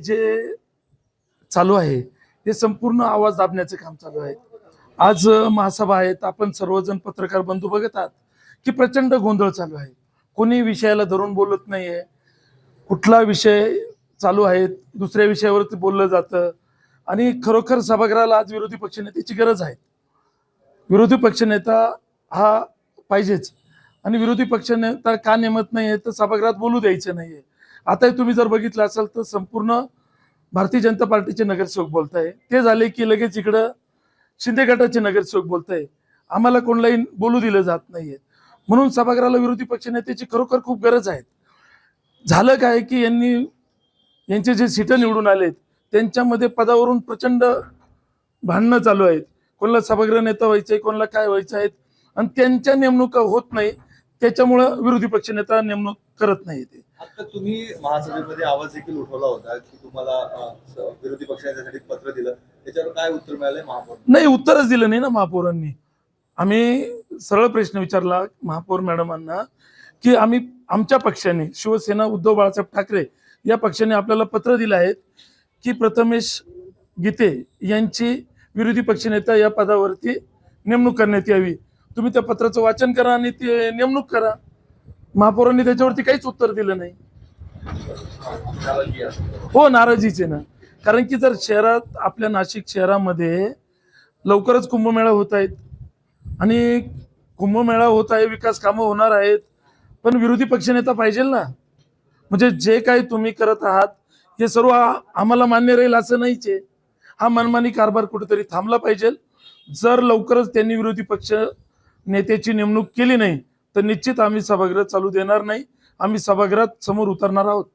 जे चालू आहे हे संपूर्ण आवाज दाबण्याचे काम चालू आहे। आज महासभा आहेत, आपण सर्वजण पत्रकार बंधू बघत आहात की प्रचंड गोंधळ चालू आहे। कोणी विषयाला धरून बोलत नाहीये, कुठला विषय चालू आहे दुसऱ्या विषयावरती बोललं जातं आणि खरोखर सभागृहाला आज विरोधी पक्षनेत्याची गरज आहे। विरोधी पक्षनेता हा पाहिजेच आणि विरोधी पक्षनेता का नेमत नाहीये तर सभागृहात बोलू द्यायचं नाहीये। आता तुम्ही जर बघितलं असाल तर संपूर्ण भारतीय जनता पार्टीचे नगरसेवक बोलताय, ते झाले की लगेच इकडं शिंदे गटाचे नगरसेवक बोलताय, आम्हाला कोणालाही बोलू दिलं जात नाहीये। म्हणून सभागृहाला विरोधी पक्षनेत्याची खरोखर खूप गरज आहे। झालं काय की यांचे जे सीटं निवडून आलेत त्यांच्यामध्ये पदावरून प्रचंड भांडणं चालू आहेत। कोणाला सभागृह नेता व्हायचंय, कोणाला काय व्हायचं आहे आणि त्यांच्या नेमणुका होत नाही, त्याच्यामुळं विरोधी पक्षनेता नेमणूक करत नाही। ते आता तुम्ही महासभेमध्ये आवाज देखील उठवला होता की तुम्हाला विरोधी पक्षनेत्यासाठी पत्र दिलं, त्याच्यावर काय उत्तर मिळालंय महापौर? नाही, उत्तरच दिलं नाही ना महापौरांनी। आम्ही सरळ प्रश्न विचारला महापौर मॅडमांना की आम्ही आमच्या पक्षाने शिवसेना उद्धव बाळासाहेब ठाकरे या पक्षाने आपल्याला पत्र दिलं आहे की प्रथमेश गीते यांची विरोधी पक्षनेता या पदावरती नेमणूक करण्यात यावी। तुम्ही त्या पत्राचं वाचन करा आणि ते नेमणूक करा। महापौरांनी त्याच्यावरती काहीच उत्तर दिलं नाही। हो, नाराजीचे ना, कारण की जर शहरात आपल्या नाशिक शहरामध्ये लवकरच कुंभमेळा होत आहेत आणि कुंभमेळा होत आहे, विकास कामं होणार आहेत, पण विरोधी पक्षनेता पाहिजे ना। म्हणजे जे काही तुम्ही करत आहात हे सर्व आम्हाला मान्य राहील असं नाहीच आहे। हा मनमानी कारभार कुठेतरी थांबला पाहिजे। जर लवकरच त्यांनी विरोधी पक्ष नेत्याची नेमणूक केली नाही तर निश्चित आम्ही सभागृह चालू देणार नाही, आम्ही सभागृहात समोर उतरणार आहोत।